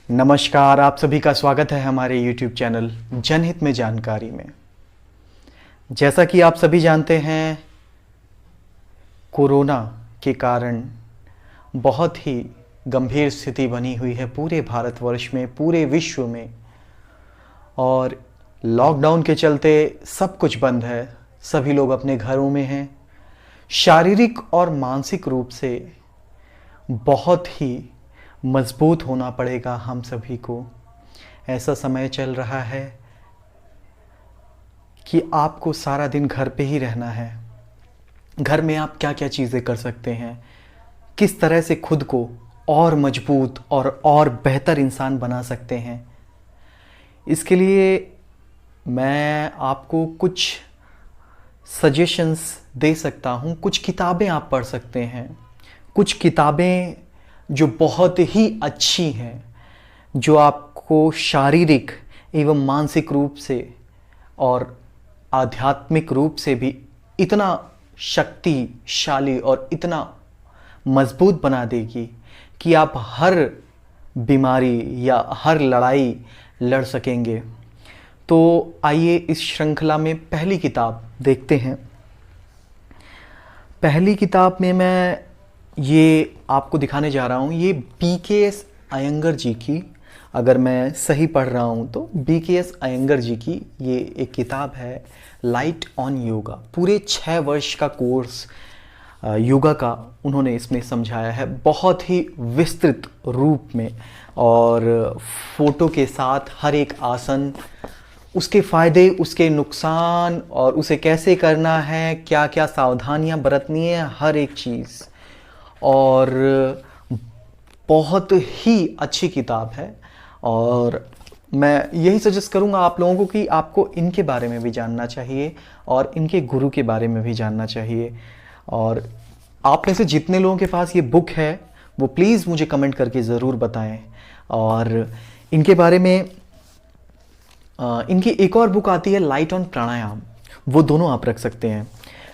नमस्कार, आप सभी का स्वागत है हमारे YouTube चैनल जनहित में जानकारी में। जैसा कि आप सभी जानते हैं, कोरोना के कारण बहुत ही गंभीर स्थिति बनी हुई है पूरे भारतवर्ष में, पूरे विश्व में। और लॉकडाउन के चलते सब कुछ बंद है, सभी लोग अपने घरों में हैं। शारीरिक और मानसिक रूप से बहुत ही मजबूत होना पड़ेगा हम सभी को। ऐसा समय चल रहा है कि आपको सारा दिन घर पे ही रहना है। घर में आप क्या क्या चीज़ें कर सकते हैं, किस तरह से खुद को और मजबूत और बेहतर इंसान बना सकते हैं, इसके लिए मैं आपको कुछ सजेशंस दे सकता हूँ। कुछ किताबें आप पढ़ सकते हैं, कुछ किताबें जो बहुत ही अच्छी हैं, जो आपको शारीरिक एवं मानसिक रूप से और आध्यात्मिक रूप से भी इतना शक्तिशाली और इतना मजबूत बना देगी कि आप हर बीमारी या हर लड़ाई लड़ सकेंगे। तो आइए इस श्रृंखला में पहली किताब देखते हैं। पहली किताब में मैं ये आपको दिखाने जा रहा हूँ, ये BKS अयंगर जी की, अगर मैं सही पढ़ रहा हूँ तो BKS अयंगर जी की ये एक किताब है, लाइट ऑन योगा। पूरे 6 वर्ष का कोर्स योगा का उन्होंने इसमें समझाया है, बहुत ही विस्तृत रूप में, और फोटो के साथ हर एक आसन, उसके फ़ायदे, उसके नुकसान और उसे कैसे करना है, क्या क्या सावधानियां बरतनी है, हर एक चीज़। और बहुत ही अच्छी किताब है, और मैं यही सजेस्ट करूंगा आप लोगों को कि आपको इनके बारे में भी जानना चाहिए और इनके गुरु के बारे में भी जानना चाहिए। और आप में से जितने लोगों के पास ये बुक है वो प्लीज़ मुझे कमेंट करके ज़रूर बताएं। और इनके बारे में इनकी एक और बुक आती है, लाइट ऑन प्राणायाम, वो दोनों आप रख सकते हैं।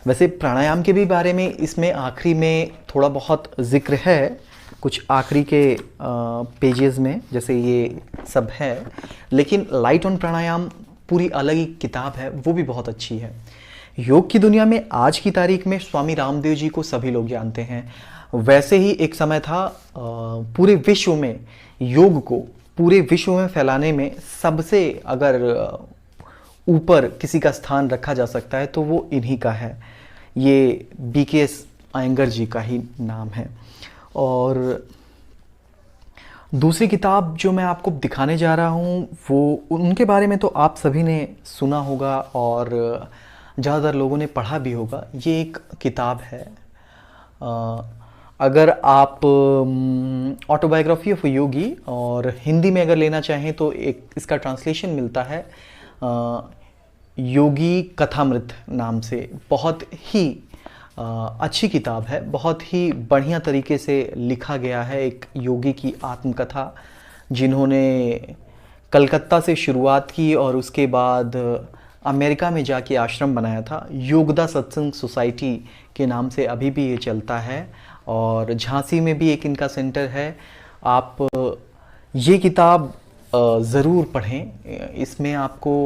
वैसे प्राणायाम के भी बारे में इसमें आखिरी में थोड़ा बहुत जिक्र है, कुछ आखिरी के पेजेस में, जैसे ये सब है। लेकिन लाइट ऑन प्राणायाम पूरी अलग ही किताब है, वो भी बहुत अच्छी है। योग की दुनिया में आज की तारीख में स्वामी रामदेव जी को सभी लोग जानते हैं। वैसे ही एक समय था पूरे विश्व में योग को पूरे विश्व में फैलाने में सबसे अगर ऊपर किसी का स्थान रखा जा सकता है तो वो इन्हीं का है। ये BKS अयंगर जी का ही नाम है। और दूसरी किताब जो मैं आपको दिखाने जा रहा हूँ वो उनके बारे में तो आप सभी ने सुना होगा और ज़्यादातर लोगों ने पढ़ा भी होगा। ये एक किताब है, अगर आप ऑटोबायोग्राफी ऑफ योगी, और हिंदी में अगर लेना चाहें तो एक इसका ट्रांसलेशन मिलता है योगी कथामृत नाम से। बहुत ही अच्छी किताब है, बहुत ही बढ़िया तरीके से लिखा गया है। एक योगी की आत्मकथा, जिन्होंने कलकत्ता से शुरुआत की और उसके बाद अमेरिका में जाके आश्रम बनाया था। योगदा सत्संग सोसाइटी के नाम से अभी भी ये चलता है, और झांसी में भी एक इनका सेंटर है। आप ये किताब ज़रूर पढ़ें, इसमें आपको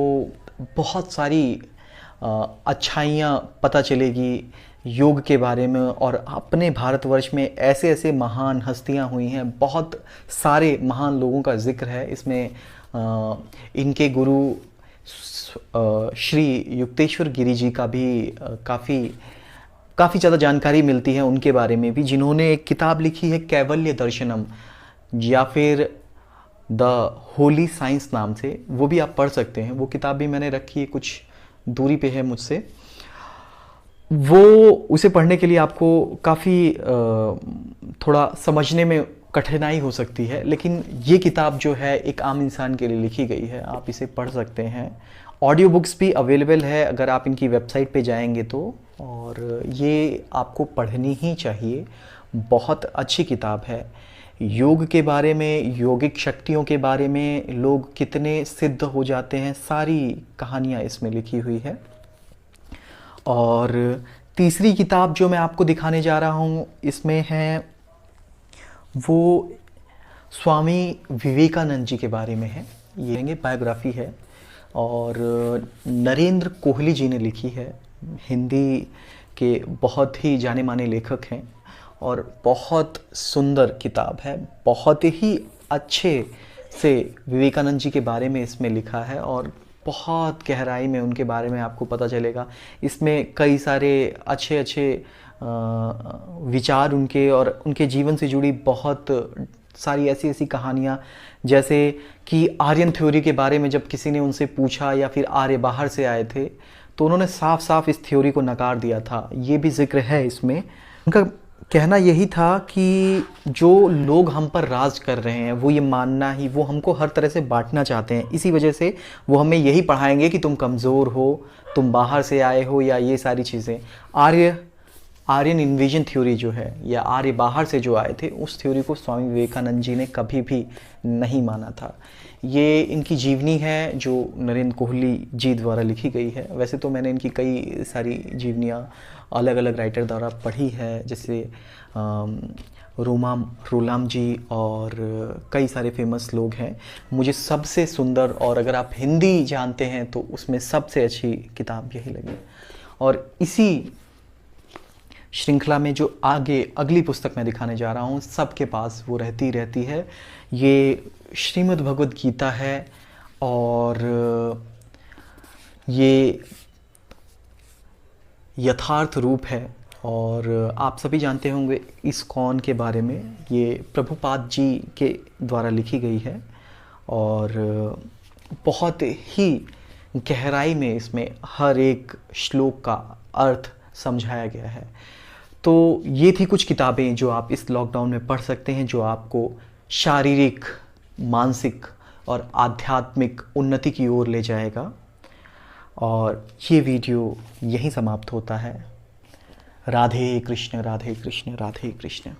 बहुत सारी अच्छाइयाँ पता चलेगी योग के बारे में। और अपने भारतवर्ष में ऐसे ऐसे महान हस्तियाँ हुई हैं, बहुत सारे महान लोगों का जिक्र है इसमें। इनके गुरु श्री युक्तेश्वर गिरी जी का भी काफ़ी ज़्यादा जानकारी मिलती है उनके बारे में भी, जिन्होंने एक किताब लिखी है कैवल्य दर्शनम, या फिर द होली साइंस नाम से, वो भी आप पढ़ सकते हैं। वो किताब भी मैंने रखी है, कुछ दूरी पे है मुझसे। वो उसे पढ़ने के लिए आपको काफ़ी थोड़ा समझने में कठिनाई हो सकती है, लेकिन ये किताब जो है एक आम इंसान के लिए लिखी गई है, आप इसे पढ़ सकते हैं। ऑडियो बुक्स भी अवेलेबल है अगर आप इनकी वेबसाइट पे जाएंगे तो, और ये आपको पढ़नी ही चाहिए। बहुत अच्छी किताब है। योग के बारे में, योगिक शक्तियों के बारे में, लोग कितने सिद्ध हो जाते हैं, सारी कहानियाँ इसमें लिखी हुई है। और तीसरी किताब जो मैं आपको दिखाने जा रहा हूँ इसमें है वो स्वामी विवेकानंद जी के बारे में है। ये बायोग्राफी है और नरेंद्र कोहली जी ने लिखी है। हिंदी के बहुत ही जाने माने लेखक हैं और बहुत सुंदर किताब है। बहुत ही अच्छे से विवेकानंद जी के बारे में इसमें लिखा है और बहुत गहराई में उनके बारे में आपको पता चलेगा। इसमें कई सारे अच्छे अच्छे विचार उनके और उनके जीवन से जुड़ी बहुत सारी ऐसी ऐसी कहानियाँ, जैसे कि आर्यन थ्योरी के बारे में जब किसी ने उनसे पूछा या फिर आर्य बाहर से आए थे तो उन्होंने साफ साफ इस थ्योरी को नकार दिया था। ये भी जिक्र है इसमें। उनका कहना यही था कि जो लोग हम पर राज कर रहे हैं वो ये मानना ही, वो हमको हर तरह से बांटना चाहते हैं। इसी वजह से वो हमें यही पढ़ाएंगे कि तुम कमज़ोर हो, तुम बाहर से आए हो, या ये सारी चीज़ें। आर्यन इन्विजन थ्योरी जो है, या आर्य बाहर से जो आए थे, उस थ्योरी को स्वामी विवेकानंद जी ने कभी भी नहीं माना था। ये इनकी जीवनी है जो नरेंद्र कोहली जी द्वारा लिखी गई है। वैसे तो मैंने इनकी कई सारी जीवनियाँ अलग अलग राइटर द्वारा पढ़ी है, जैसे रोलाम जी और कई सारे फेमस लोग हैं। मुझे सबसे सुंदर, और अगर आप हिंदी जानते हैं तो उसमें सबसे अच्छी किताब यही लगी। और इसी श्रृंखला में जो आगे अगली पुस्तक मैं दिखाने जा रहा हूँ, सबके पास वो रहती है। ये श्रीमद् भगवद गीता है और ये यथार्थ रूप है। और आप सभी जानते होंगे इस्कॉन के बारे में। ये प्रभुपाद जी के द्वारा लिखी गई है और बहुत ही गहराई में इसमें हर एक श्लोक का अर्थ समझाया गया है। तो ये थी कुछ किताबें जो आप इस लॉकडाउन में पढ़ सकते हैं, जो आपको शारीरिक, मानसिक और आध्यात्मिक उन्नति की ओर ले जाएगा। और ये वीडियो यहीं समाप्त होता है। राधे कृष्ण, राधे कृष्ण, राधे कृष्ण।